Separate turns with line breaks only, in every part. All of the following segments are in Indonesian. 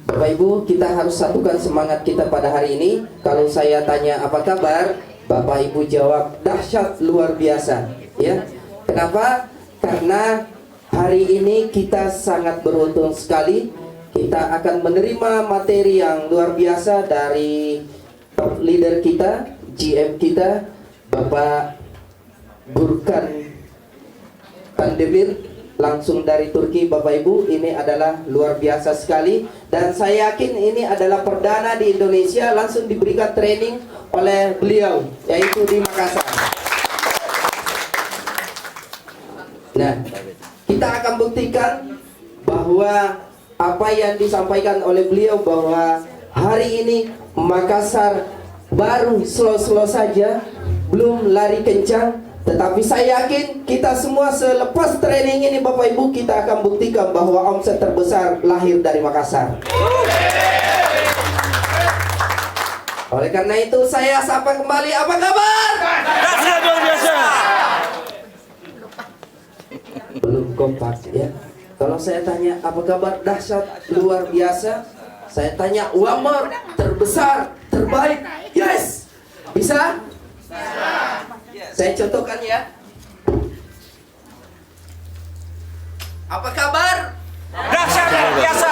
Bapak Ibu, kita harus satukan semangat kita pada hari ini. Kalau saya tanya apa kabar, Bapak Ibu jawab dahsyat luar biasa. Ya, kenapa? Karena hari ini kita sangat beruntung sekali. Kita akan menerima materi yang luar biasa dari top leader kita, GM kita, Bapak Gurkan Kandemir, langsung dari Turki. Bapak Ibu, ini adalah luar biasa sekali. Dan saya yakin ini adalah perdana di Indonesia langsung diberikan training oleh beliau, yaitu di Makassar. Nah, kita akan buktikan bahwa apa yang disampaikan oleh beliau, bahwa hari ini Makassar baru slow-slow saja, belum lari kencang. Tetapi saya yakin kita semua selepas training ini Bapak Ibu, kita akan buktikan bahwa omset terbesar lahir dari Makassar. Oleh karena itu saya sapa kembali, apa kabar?
Dahsyat luar biasa.
Belum kompak ya. Kalau saya tanya apa kabar dahsyat luar biasa, saya tanya one more, terbesar, terbaik. Yes. Bisa? Saya contohkan ya. Apa kabar?
Dahsyat luar biasa.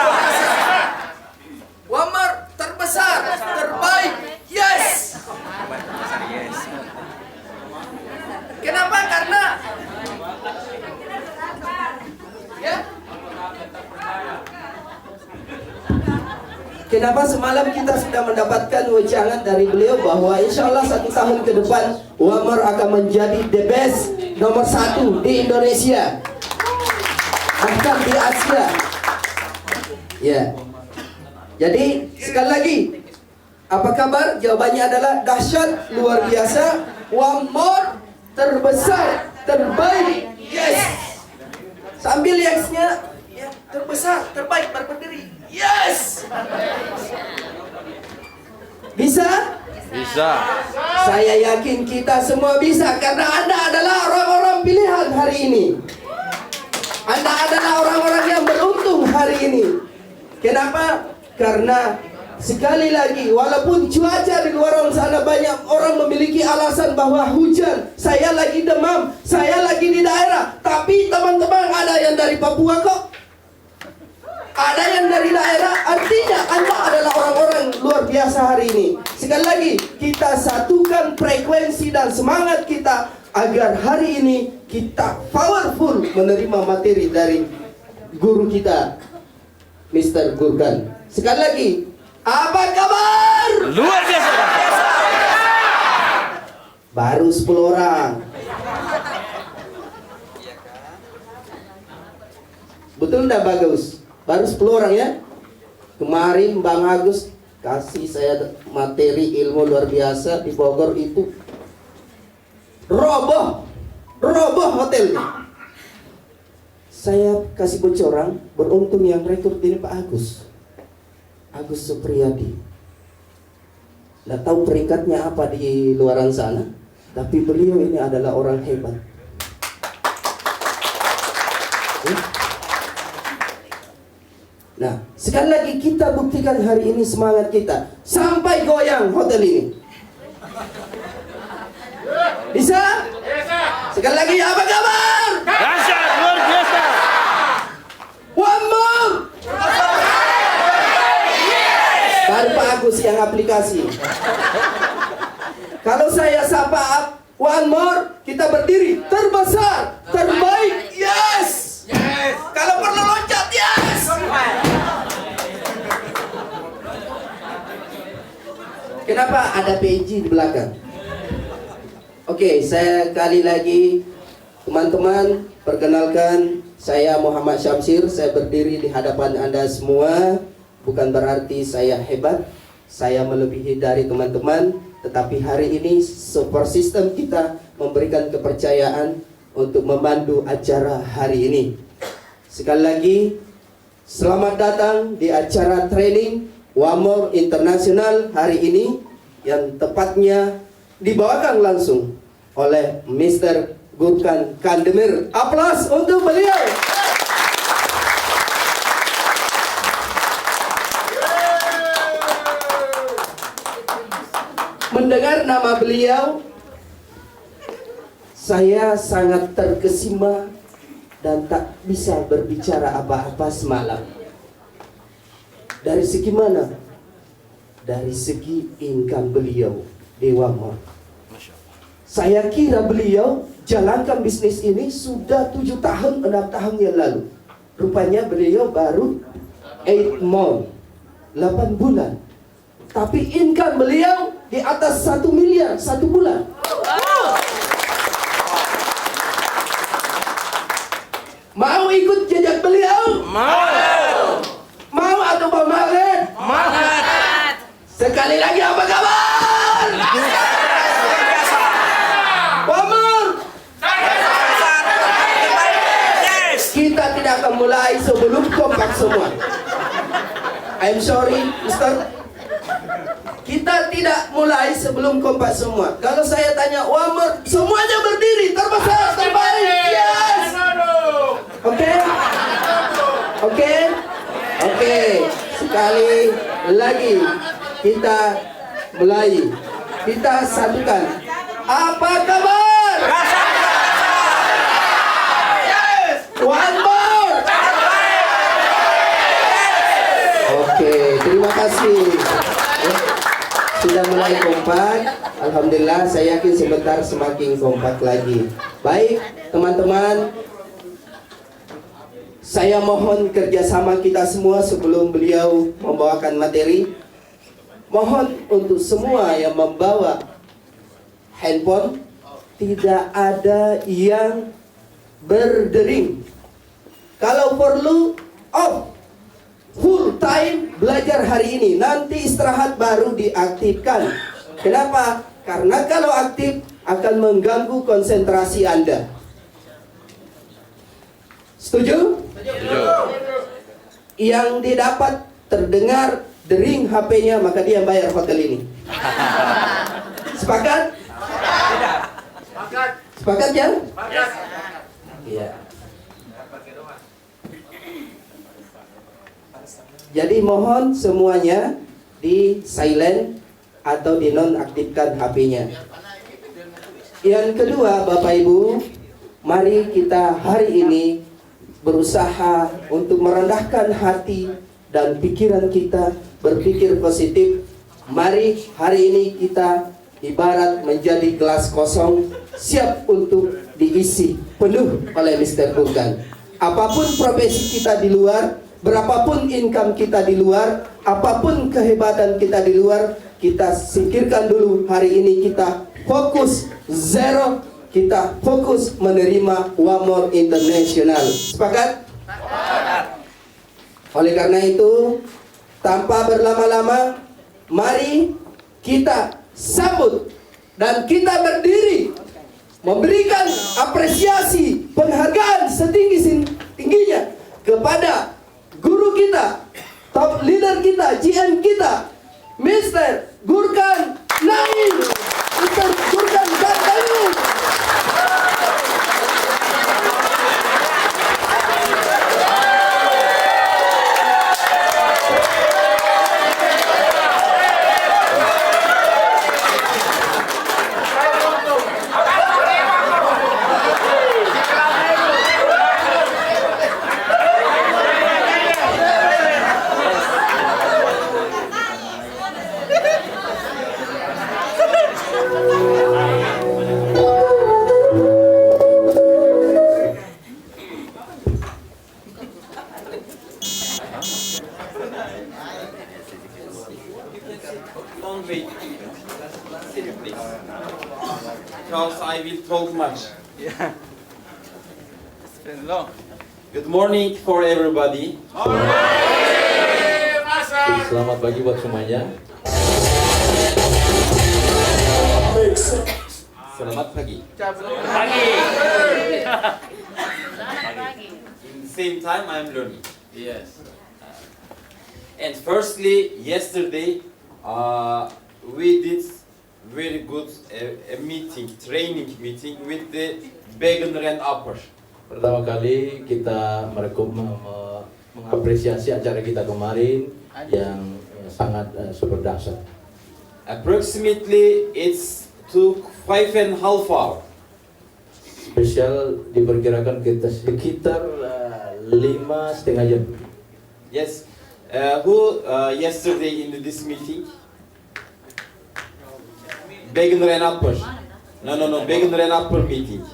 One more, terbesar, terbaik. Yes. Kenapa? Karena ya. Kenapa semalam kita sudah mendapatkan wejangan dari beliau bahwa insya Allah 1 tahun ke depan Wamar akan menjadi the best nomor 1 di Indonesia, bahkan di Asia. Ya. Jadi sekali lagi, apa kabar? Jawabannya adalah dahsyat, luar biasa, Wamar, terbesar, terbaik. Yes. Sambil yes-nya ya, terbesar, terbaik, berdiri. Yes. Bisa?
Bisa.
Saya yakin kita semua bisa, karena Anda adalah orang-orang pilihan hari ini. Anda adalah orang-orang yang beruntung hari ini. Kenapa? Karena sekali lagi, walaupun cuaca di luar sana banyak orang memiliki alasan bahwa hujan, saya lagi demam, saya lagi di daerah, tapi teman-teman ada yang dari Papua kok. Ada yang dari daerah, artinya Anda adalah orang-orang luar biasa hari ini. Sekali lagi, kita satukan frekuensi dan semangat kita agar hari ini kita powerful menerima materi dari guru kita, Mr. Gurkan. Sekali lagi, apa kabar?
Luar biasa.
Baru 10 orang. Betul enggak bagus? Baru 10 orang ya. Kemarin Bang Agus kasih saya materi ilmu luar biasa di Bogor, itu roboh hotelnya. Saya kasih bocoran, beruntung yang rekrut ini Pak Agus Supriyadi. Nggak tahu peringkatnya apa di luaran sana, tapi beliau ini adalah orang hebat. Nah, sekali lagi kita buktikan hari ini semangat kita sampai goyang hotel ini. Bisa? Sekali lagi, apa kabar?
Dahsyat luar biasa.
One more. Baru Pak Agus yang aplikasi. Kalau saya sapa one more, kita berdiri, terbesar, terbaik, yes. Kalau perlu loncat, yes. Kenapa ada PJ di belakang? Oke, saya kali lagi teman-teman perkenalkan, saya Muhammad Syamsir. Saya berdiri di hadapan Anda semua. Bukan berarti saya hebat, saya melebihi dari teman-teman, tetapi hari ini support system kita memberikan kepercayaan untuk memandu acara hari ini. Sekali lagi, selamat datang di acara training Wamor Internasional hari ini, yang tepatnya dibawakan langsung oleh Mr. Gurkan Kandemir. Aplaus untuk beliau. mendengar nama beliau, saya sangat terkesima dan tak bisa berbicara apa-apa semalam. Dari segi mana? Dari segi income beliau di Wamor. Saya kira beliau jalankan bisnis ini sudah 7 tahun, 6 tahun yang lalu. Rupanya beliau baru 8 month, 8 bulan. Tapi income beliau di atas 1 miliar 1 bulan. Mau ikut jejak beliau?
Mau.
Mau atau mau maret?
Semangat.
Sekali lagi apa kabar?
Biasa.
Wamor,
Yes.
kita tidak akan mulai sebelum kompak semua. I'm sorry, Mister. Kita tidak mulai sebelum kompak semua. Kalau saya tanya Wamor, semuanya berdiri, terbesar, terbaik. Yes. Oke? Oke? Oke. Sekali lagi kita mulai. Kita satukan. Apa kabar? One more. Oke, terima kasih. Sudah mulai kompak. Alhamdulillah, saya yakin sebentar semakin kompak lagi. Baik, teman-teman. Saya mohon kerjasama kita semua sebelum beliau membawakan materi. Mohon untuk semua yang membawa handphone, tidak ada yang berdering. Kalau perlu, off. Full time belajar hari ini. Nanti istirahat baru diaktifkan. Kenapa? Karena kalau aktif akan mengganggu konsentrasi Anda. Setuju? Yang didapat terdengar dering HP-nya, maka dia yang bayar hotel ini. Sepakat? Sepakat ya? Iya. Jadi mohon semuanya di silent atau di nonaktifkan HP-nya. Yang kedua, Bapak Ibu, mari kita hari ini berusaha untuk merendahkan hati dan pikiran kita, berpikir positif. Mari hari ini kita ibarat menjadi gelas kosong, siap untuk diisi penuh oleh Mr. Burkan. Apapun profesi kita di luar, berapapun income kita di luar, apapun kehebatan kita di luar, kita singkirkan dulu hari ini. Kita fokus zero, kita fokus menerima Wamor International. Sepakat? Oleh karena itu, tanpa berlama-lama, mari kita sambut dan kita berdiri memberikan apresiasi, penghargaan setinggi-tingginya kepada guru kita, top leader kita, GM kita, Mr. Gurkan Naim. Mr. Gurkan Naim.
Don't wait. Sit please. Because I will talk much.
Yeah. It's been long.
Good morning for everybody.
Selamat pagi buat semuanya.
Selamat pagi.
Pagi.
In the same time, I'm learning. Yes. And firstly, yesterday, we did very good a meeting, training meeting with the beginner and upper.
Pertama kali kita mengapresiasi acara kita kemarin yang sangat super dahsyat.
Approximately, it's took 5.5 hours.
Spesial diperkirakan kita sekitar 5,5 jam.
Yes. Who yesterday in this meeting? Beginner and upper. No. Beginner and upper meeting.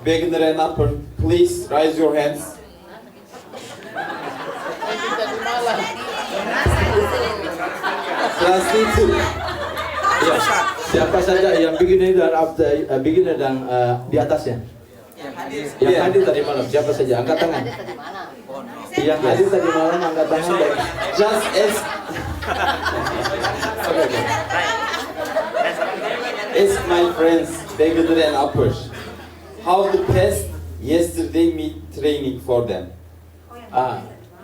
Beginner and upper, please raise your hands. Translate.
Ya, siapa saja yang beginner dan di atasnya? Yang
Iya.
hadir tadi malam, siapa saja? Angkat tangan. Yang hadir tadi malam, angkat tangan.
Just as my friends, beginner and upper, how to pass yesterday meet training for them.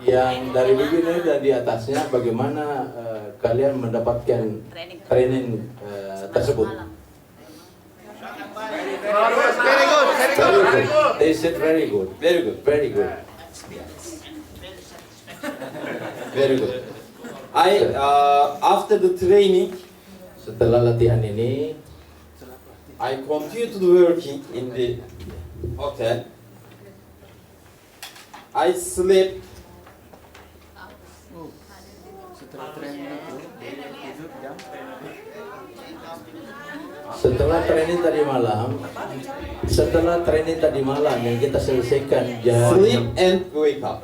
Yang dari beginner dan di atasnya, bagaimana kalian mendapatkan training tersebut?
Very good.
Very good. They said very good.
Very good.
Very good.
Very good. After the training,
Setelah latihan ini,
I continue to do working in the hotel. I slept
setelah training tadi malam yang kita selesaikan
sleep and wake up.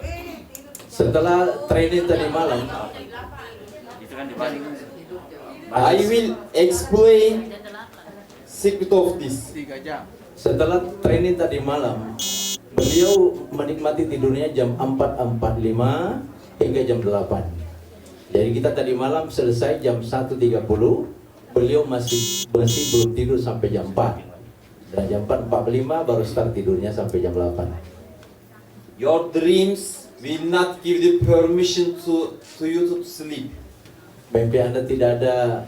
setelah training tadi malam,
I will explain secret of this.
setelah training tadi malam, beliau menikmati tidurnya jam 4.45 hingga jam 8. Jadi kita tadi malam selesai jam 1.30, beliau masih belum tidur sampai jam 4. Dan jam 4.45 baru start tidurnya sampai jam 8.
Your dreams will not give the permission to you to sleep.
Mimpi Anda tidak ada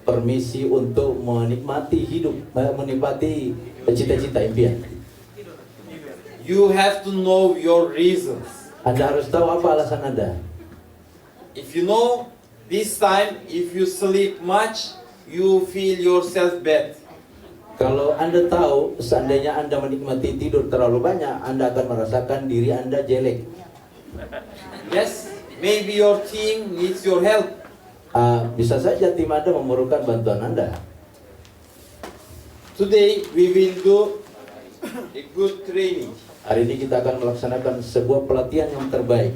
permisi untuk menikmati hidup, menikmati cita-cita impian.
You have to know your reasons.
Anda harus tahu apa alasan Anda.
If you know this time, if you sleep much, you feel yourself bad.
Kalau Anda tahu, seandainya Anda menikmati tidur terlalu banyak, Anda akan merasakan diri Anda jelek.
Yes, maybe your team needs your help.
Bisa saja tim Anda memerlukan bantuan Anda.
Today we will do a good training.
Hari ini kita akan melaksanakan sebuah pelatihan yang terbaik.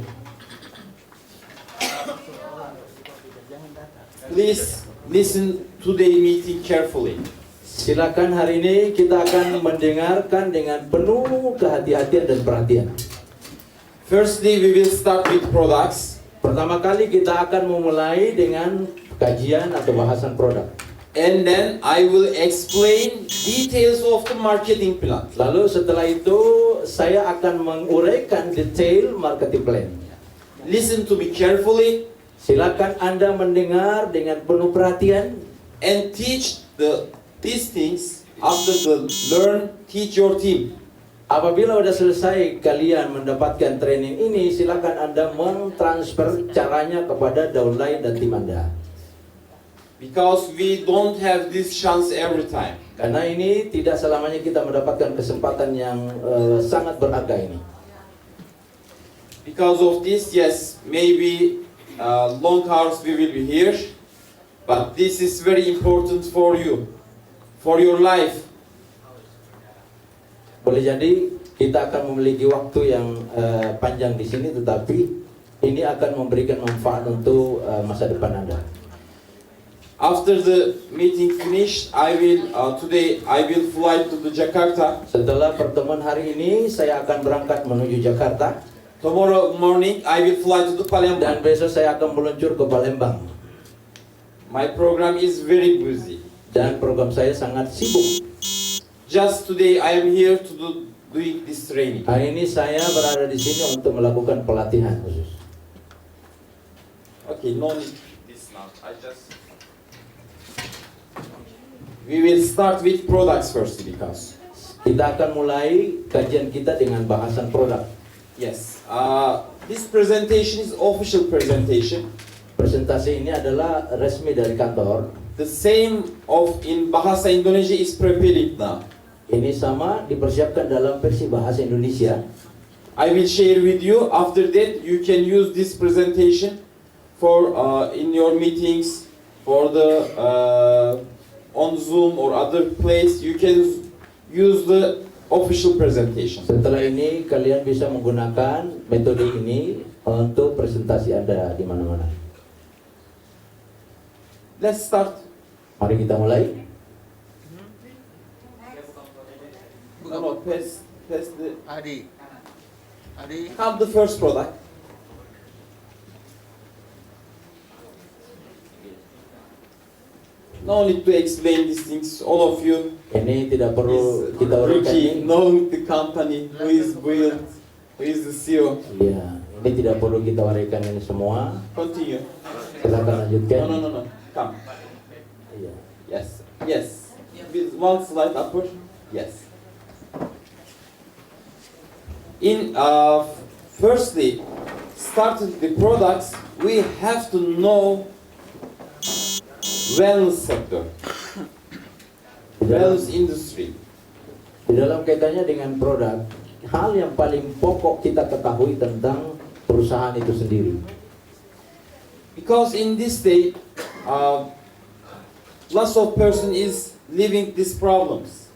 Please listen to the meeting carefully.
Silakan hari ini kita akan mendengarkan dengan penuh kehati-hatian dan perhatian.
Firstly, we will start with products.
Pertama kali kita akan memulai dengan kajian atau bahasan produk.
And then I will explain details of the marketing plan.
Lalu setelah itu saya akan menguraikan detail marketing plan.
Listen to me carefully
Silakan Anda mendengar dengan penuh perhatian
and teach these things. After the learn, teach your team.
Apabila sudah selesai kalian mendapatkan training ini, silakan Anda mentransfer caranya kepada downline dan tim Anda.
Because we don't have this chance every time.
Karena ini tidak selamanya kita mendapatkan kesempatan yang sangat berharga ini.
Because of this, yes, maybe long hours we will be here, but this is very important for you, for your life.
Boleh jadi kita akan memiliki waktu yang panjang di sini, tetapi ini akan memberikan manfaat untuk masa depan Anda.
After the meeting finished, today I will fly to the Jakarta.
Setelah pertemuan hari ini, saya akan berangkat menuju Jakarta.
Tomorrow morning I will fly to the
Dan
Palembang.
besok saya akan meluncur ke Palembang.
My program is very busy.
Dan program saya sangat sibuk.
Just today I am here to doing this training.
Hari ini saya berada di sini untuk melakukan pelatihan khusus.
Okay, no need this now. We will start with products first because.
Kita akan mulai kajian kita dengan bahasan produk.
Yes. This presentation is official presentation.
Presentasi ini adalah resmi dari kantor.
the same of in Bahasa Indonesia is prepared now.
Ini sama dipersiapkan dalam versi bahasa Indonesia.
I will share with you. After that, you can use this presentation for in your meetings, for the on Zoom or other place. You can use the official presentation.
Setelah ini kalian bisa menggunakan metode ini untuk presentasi Anda di mana-mana.
Let's start.
Mari kita mulai.
No, pass the.
Adi.
Have the first product. No need to explain these things. All of you
Ini tidak perlu
is
kita uraikan.
rookie, know the company, who is built, who is the CEO.
Iya, ini tidak perlu kita uraikan ini semua.
Continue.
Silakan lanjutkan.
No. Come.
Iya.
Yes. With one slide upward. Yes. Firstly, starting the products, we have to know wellness sector, wellness industry.
Di dalam kaitannya dengan produk, hal yang paling pokok kita ketahui tentang perusahaan itu sendiri.
Because in this day, lots of person is living these problems.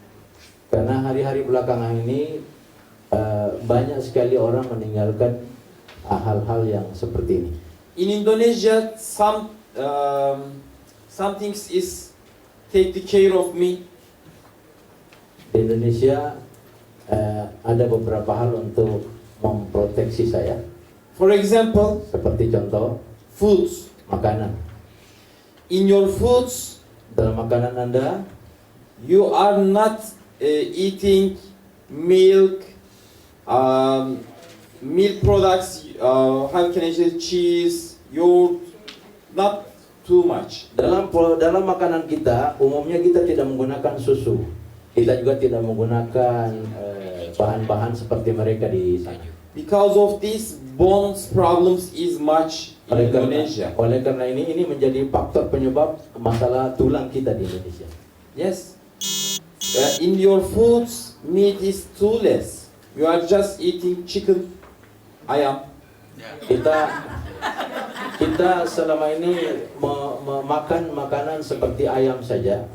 Karena hari-hari belakangan ini banyak sekali orang meninggalkan hal-hal yang seperti ini.
In Indonesia, some things is take the care of me.
Di Indonesia ada beberapa hal untuk memproteksi saya.
For example,
Seperti contoh,
foods.
makanan.
In your foods,
Dalam makanan Anda,
you are not eating milk, milk products. How can I say, cheese, yogurt? Not too much.
dalam makanan kita, umumnya kita tidak menggunakan susu. Kita juga tidak menggunakan bahan-bahan seperti mereka di sana.
Because of this, bones problems is much in Indonesia.
Oleh karena ini menjadi faktor penyebab masalah tulang kita di Indonesia.
Yes. In your foods, meat is too less. You are just eating chicken, ayam.
Kita selama ini makan makanan seperti ayam saja.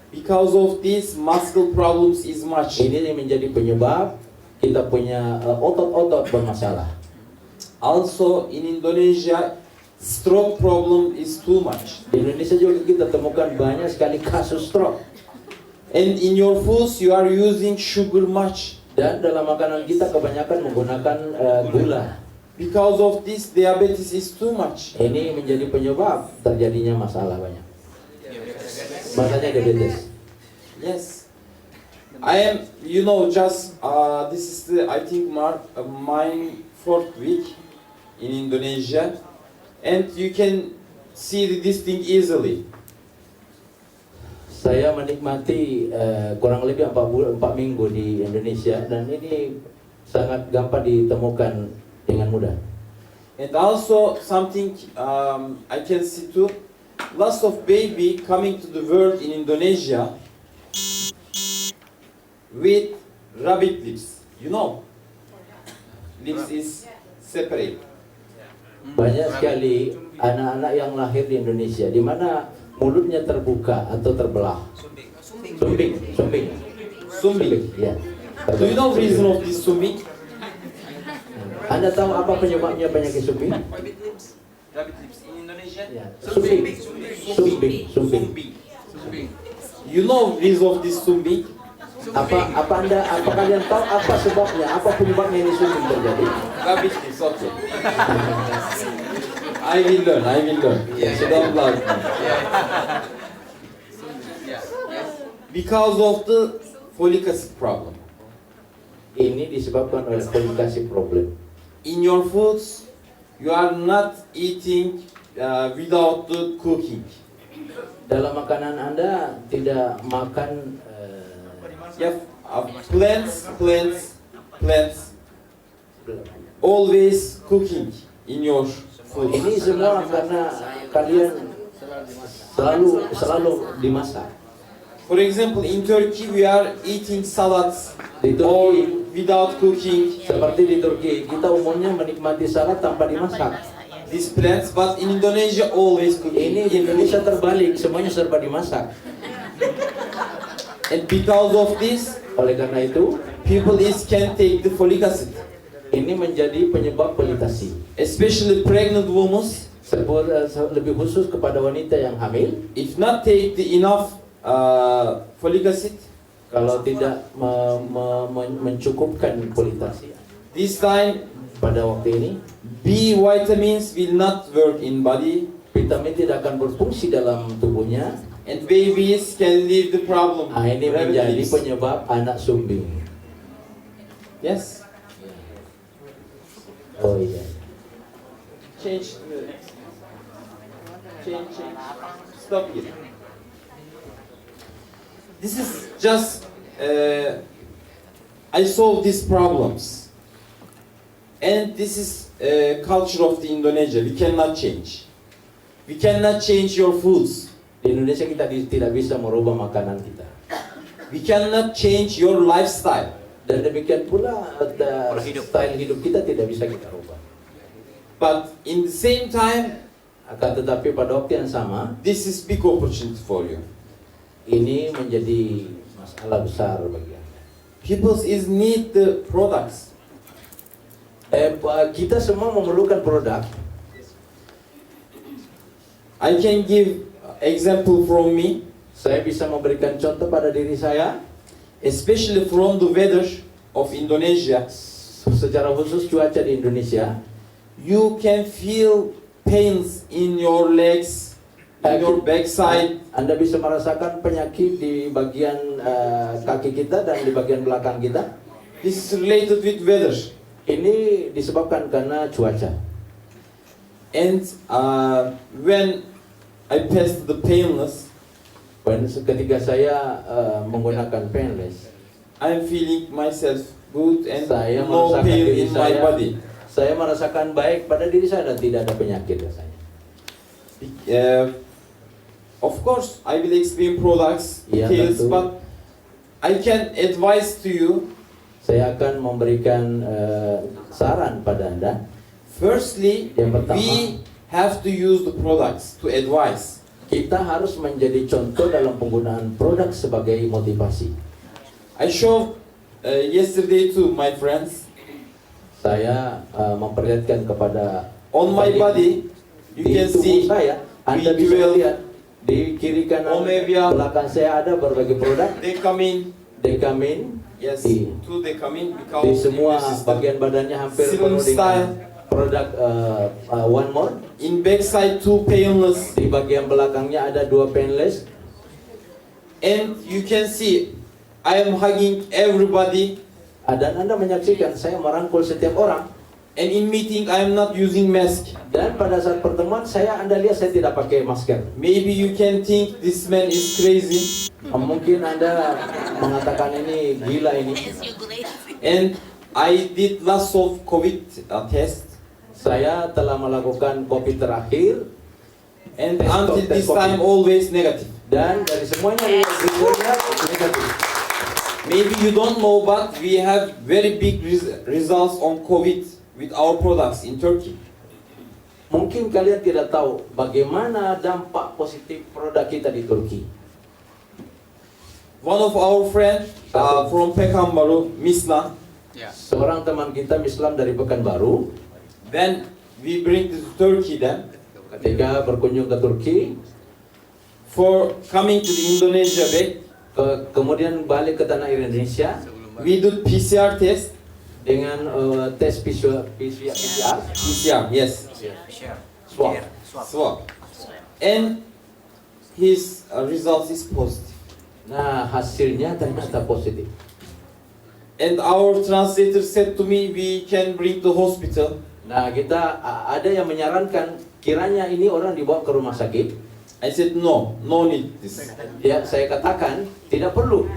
Because of this, muscle problems is much.
Ini menjadi penyebab kita punya otot-otot bermasalah.
Also, in Indonesia, stroke problem is too much.
Di Indonesia juga kita temukan banyak sekali kasus stroke.
And in your foods, you are using sugar much.
Dan dalam makanan kita kebanyakan menggunakan gula.
Because of this, diabetes is too much.
Ini menjadi penyebab terjadinya masalah banyak. Makanya diabetes.
Yes. I am, just this is the, I think, my 4th week in Indonesia, and you can see this thing easily.
Saya menikmati kurang lebih 4 minggu di Indonesia, dan ini sangat gampang ditemukan dengan mudah.
And also something I can see too, lots of baby coming to the world in Indonesia with rabbit lips. Lips is separate.
Banyak sekali anak-anak yang lahir di Indonesia di mana mulutnya terbuka atau terbelah. Sumbing. Ya.
Do you know reason of this sumbing?
Anda tahu apa penyebabnya penyakit sumbing?
Rabbit lips in Indonesia.
Ya. Sumbing.
You know reason of this sumbing?
Apa kalian tahu apa sebabnya? Apa penyebabnya ini sumbing terjadi?
Rabbit lips, okay. I will learn. So don't lie. Because of the folic acid problem.
Ini disebabkan oleh folic acid problem.
In your foods, you are not eating without the cooking.
Dalam makanan Anda tidak makan
Plants. Always cooking in your food.
ini semua karena kalian selalu dimasak.
For example, in Turkey we are eating salads
Di
or
Turki,
without cooking
seperti di Turki, kita umumnya menikmati salad tanpa dimasak.
these plants, but in Indonesia always cooking.
Ini di Indonesia terbalik, semuanya serba dimasak.
And because of this,
Oleh karena itu,
people can take the folic acid,
ini menjadi penyebab pelitasi.
especially pregnant women.
Lebih khusus kepada wanita yang hamil,
If not take the enough folic acid,
kalau tidak mencukupkan pelitasi.
this time
Pada waktu ini,
B vitamins will not work in body,
vitamin tidak akan berfungsi dalam tubuhnya.
and babies can leave the problem.
Nah, ini menjadi
Relatives.
penyebab anak sumbing.
Yes.
Oh iya.
Change. Stop here. This is just I solve these problems, and this is culture of the Indonesia. We cannot change. We cannot change your foods.
Di Indonesia kita tidak bisa merubah makanan kita.
We cannot change your lifestyle.
Dan demikian pula style hidup kita tidak bisa kita rubah.
But in the same time,
Akan tetapi pada waktu yang sama,
this is big opportunity for you.
ini menjadi masalah besar bagi Anda.
People is need the products.
Kita semua memerlukan produk.
I can give example from me,
Saya bisa memberikan contoh pada diri saya,
especially from the weather of Indonesia.
secara khusus cuaca di Indonesia.
You can feel pains in your legs, in your backside.
Anda bisa merasakan penyakit di bagian kaki kita dan di bagian belakang kita.
This is related with weather.
Ini disebabkan karena cuaca.
And when I passed the painless,
Ketika saya menggunakan painless,
I'm feeling myself good and
saya
no
merasakan
pain
diri
in my
saya,
body.
saya merasakan baik pada diri saya dan tidak ada penyakit rasanya.
Of course, I will explain products,
Iya,
details,
tentu.
but I can advise to you.
Saya akan memberikan saran pada Anda.
Firstly,
Yang pertama,
we have to use the products to advise.
kita harus menjadi contoh dalam penggunaan produk sebagai motivasi.
I showed yesterday to my friends.
Saya memperlihatkan kepada
On my
tadi,
body, you
di
can
tubuh
see
saya, Anda
B12,
bisa lihat di kiri kanan
Omevia.
belakang saya ada berbagai produk.
Decamin.
Decamin,
Yes,
Di-
two Decamin
di
because
semua
immune system.
bagian badannya hampir
Slim
penuh
style.
dengan produk One More.
In backside, two painless.
Di bagian belakangnya ada 2 painless.
And you can see, I am hugging everybody.
Dan Anda menyaksikan saya merangkul setiap orang.
And in meeting, I am not using mask.
Dan pada saat pertemuan Anda lihat saya tidak pakai masker.
Maybe you can think this man is crazy.
Mungkin Anda mengatakan ini gila ini.
And I did lots of COVID tests.
Saya telah melakukan COVID terakhir
And
Tes
until
COVID.
this time, always negative.
dan dari semuanya hasilnya negatif.
Maybe you don't know, but we have very big results on COVID with our products in Turkey.
Mungkin kalian tidak tahu bagaimana dampak positif produk kita di Turki.
One of our friends from Pekanbaru, Mislan,
Seorang teman kita Islam dari Pekanbaru,
when we bring to Turkey them,
ketika berkunjung ke Turki,
for coming to the Indonesia back,
kemudian balik ke tanah air Indonesia
we do PCR test.
dengan tes PCR,
PCR, yes,
swab.
swab. And his result is positive.
Nah, hasilnya ternyata positif.
And our translator said to me, we can bring to hospital.
Nah, kita ada yang menyarankan kiranya ini orang dibawa ke rumah sakit.
I said, no, no need this.
Ya, saya katakan tidak perlu.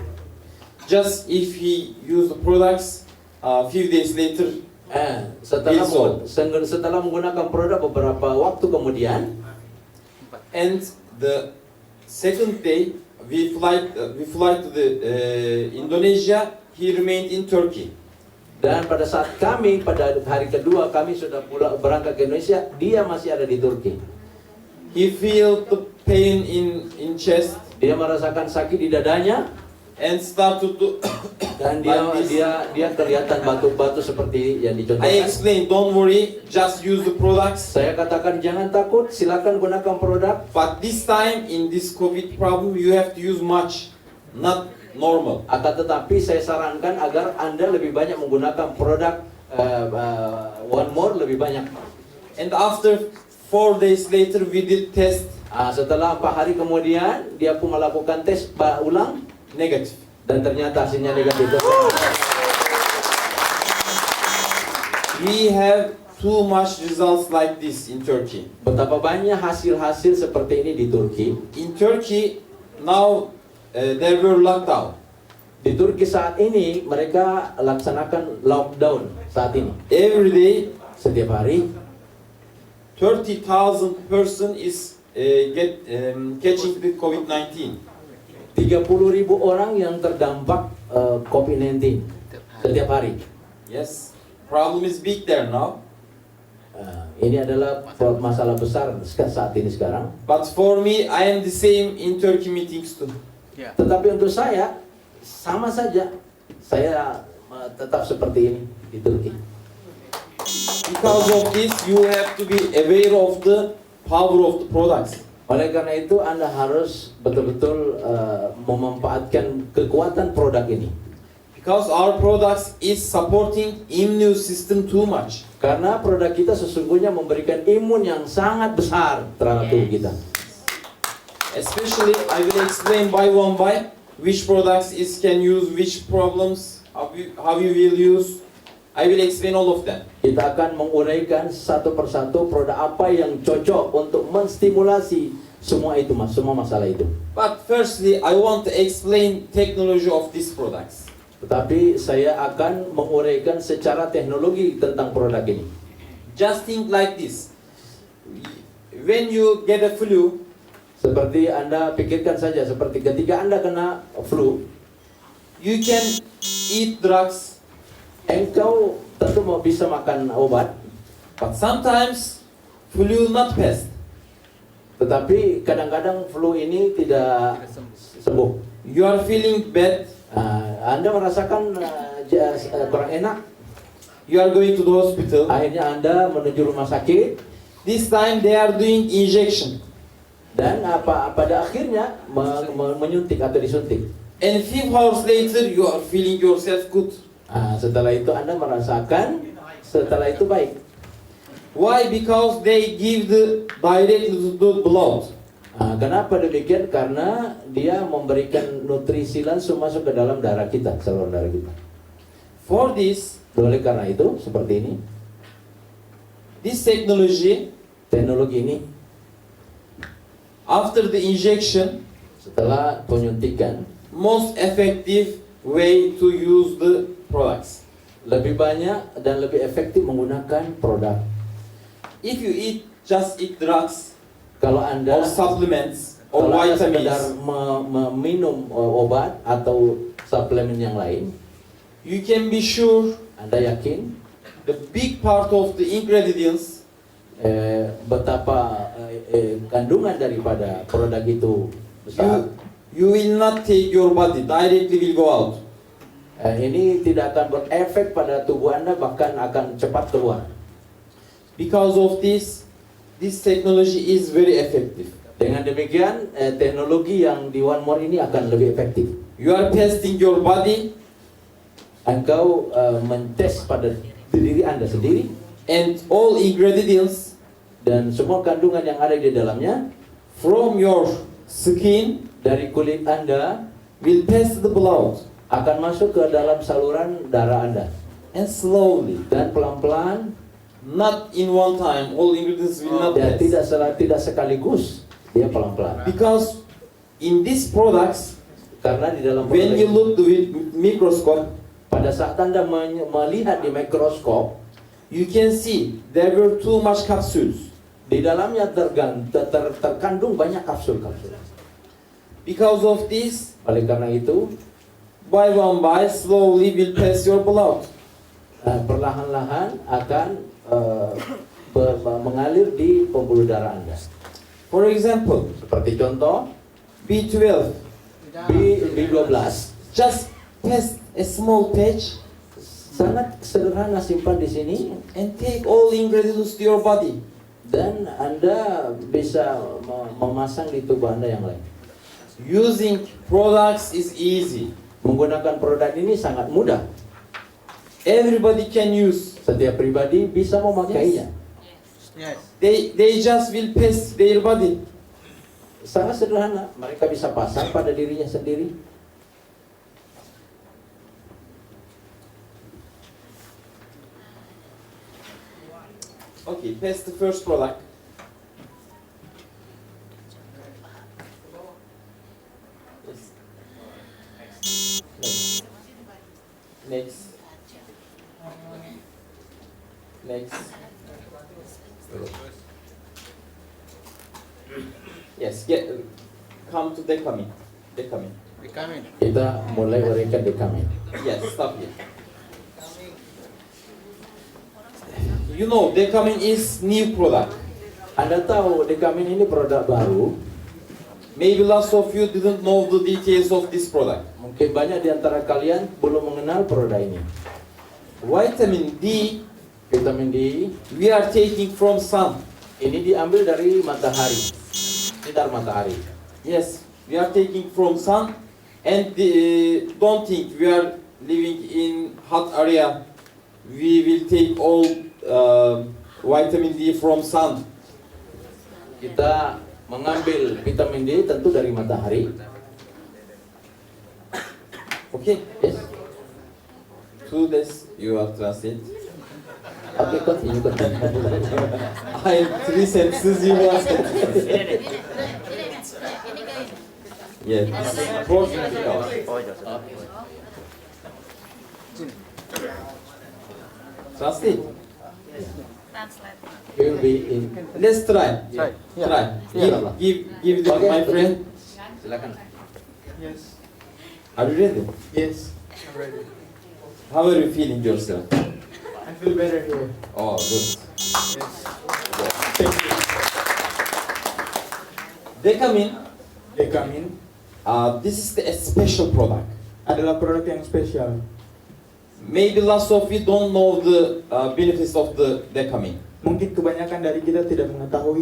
Just if he use the products, few days later,
Setelah menggunakan produk beberapa waktu kemudian,
and the second day we fly to the Indonesia. He remained in Turkey.
Dan pada saat kami pada hari kedua kami sudah berangkat ke Indonesia, dia masih ada di Turki.
He felt the pain in chest
Dia merasakan sakit di dadanya
and started to.
dan
like this.
dia kelihatan batuk-batuk seperti yang
I
dicontohkan.
explained, don't worry, just use the products.
Saya katakan jangan takut, silakan gunakan produk.
But this time in this COVID problem, you have to use much, not normal.
Akan tetapi saya sarankan agar Anda lebih banyak menggunakan produk One More lebih banyak.
And after 4 days later, we did test
Setelah 4 hari kemudian dia pun melakukan tes ulang
negative.
dan ternyata hasilnya negatif.
We have too much results like this in Turkey.
Betapa banyak hasil-hasil seperti ini di Turki.
In Turkey, now there were lockdown.
Di Turki saat ini mereka laksanakan lockdown saat ini.
Every day,
Setiap hari
30,000 person is catching the COVID-19.
30.000 orang yang terdampak COVID-19 setiap hari.
Yes, problem is big there now.
Ini adalah masalah besar saat ini sekarang.
But for me, I am the same in Turkey meetings too.
Yeah.
Tetapi untuk saya sama saja. Saya tetap seperti ini di Turki.
Because of this, you have to be aware of the power of the products.
Oleh karena itu Anda harus betul-betul memanfaatkan kekuatan produk ini.
Because our products is supporting immune system too much.
Karena produk kita sesungguhnya memberikan imun yang sangat besar terhadap tubuh kita.
Especially, I will explain by one by which products is can use which problems, how you will use. I will explain all of them.
Kita akan menguraikan satu persatu produk apa yang cocok untuk menstimulasi semua itu, semua masalah itu.
But firstly, I want to explain technology of these products.
Tetapi saya akan menguraikan secara teknologi tentang produk ini.
Just think like this. When you get a flu,
Seperti Anda pikirkan saja, seperti ketika Anda kena flu,
you can eat drugs,
engkau tentu mau bisa makan obat,
but sometimes flu not pass.
tetapi kadang-kadang flu ini tidak sembuh.
You are feeling bad,
Anda merasakan kurang enak,
you are going to the hospital.
akhirnya Anda menuju rumah sakit,
This time they are doing injection.
dan pada akhirnya menyuntik atau disuntik.
And 5 hours later, you are feeling yourself good.
Setelah itu Anda merasakan, setelah itu baik.
Why? Because they give the directly to the blood.
Kenapa demikian? Karena dia memberikan nutrisi langsung masuk ke dalam darah kita, saluran darah kita.
For this,
Oleh karena itu, seperti ini,
this technology,
teknologi ini
after the injection,
setelah penyuntikan
most effective way to use the products.
lebih banyak dan lebih efektif menggunakan produk.
If you just eat drugs
Kalau Anda
or supplements or
kalau Anda sekedar
vitamins,
meminum obat atau suplemen yang lain,
you can be sure
Anda yakin
the big part of the ingredients
betapa kandungan daripada produk itu besar.
you will not take your body directly will go out.
Ini tidak akan berefek pada tubuh Anda, bahkan akan cepat keluar.
Because of this technology is very effective.
Dengan demikian, teknologi yang di One More ini akan lebih efektif.
You are testing your body
Engkau mentes pada diri Anda sendiri,
and all ingredients
dan semua kandungan yang ada di dalamnya
from your skin
dari kulit Anda
will pass the blood
akan masuk ke dalam saluran darah Anda.
and slowly,
Dan pelan-pelan,
not in one time, all ingredients will not
dan
pass.
tidak sekaligus, dia pelan-pelan.
Because in these products,
Karena di dalam
when
produk
you
ini,
look to it with microscope,
pada saat Anda melihat di mikroskop,
you can see there were too much capsules.
Di dalamnya terkandung banyak kapsul-kapsul.
Because of this,
Oleh karena itu,
by one by, slowly will pass your blood.
perlahan-lahan akan mengalir di pembuluh darah Anda.
For example,
Seperti contoh,
B12,
B12
just pass a small patch
sangat sederhana, simpan di sini
and take all ingredients to your body.
dan Anda bisa memasang di tubuh Anda yang lain.
Using products is easy.
Menggunakan produk ini sangat mudah.
Everybody can use.
Setiap pribadi bisa memakainya.
Yes.
They just will pass their body.
Sangat sederhana. Mereka bisa pasang pada dirinya sendiri.
Okay, pass the first product. Yes. Next. Next. Yes, come to Decamin. Decamin.
Becoming.
Kita mulai berikan dekamin.
Yes, stop here. You know, Decamin is new product.
Anda tahu dekamin ini produk baru.
Maybe lots of you didn't know the details of this product.
Mungkin banyak di antara kalian belum mengenal produk ini.
Vitamin D,
Vitamin D
we are taking from sun.
ini diambil dari matahari, sinar matahari.
Yes, we are taking from sun, and don't think we are living in hot area. We will take all vitamin D from sun.
Kita mengambil vitamin D tentu dari matahari.
Okay,
Yes.
to this you are translate.
Oke, continue.
I am 3 sentences you must. Yes. Translate.
Will be in.
Let's try.
Try. Yeah.
Try.
Yeah.
Give this,
Okay.
my friend.
Silakan.
Yes.
Are you ready?
Yes. I'm ready.
How are you feeling yourself?
I feel better here.
Oh, good.
Yes.
Thank you. Decamin.
Decamin
This is a special product.
adalah produk yang spesial.
Maybe lots of you don't know the benefits of the Decamin.
Mungkin kebanyakan dari kita tidak mengetahui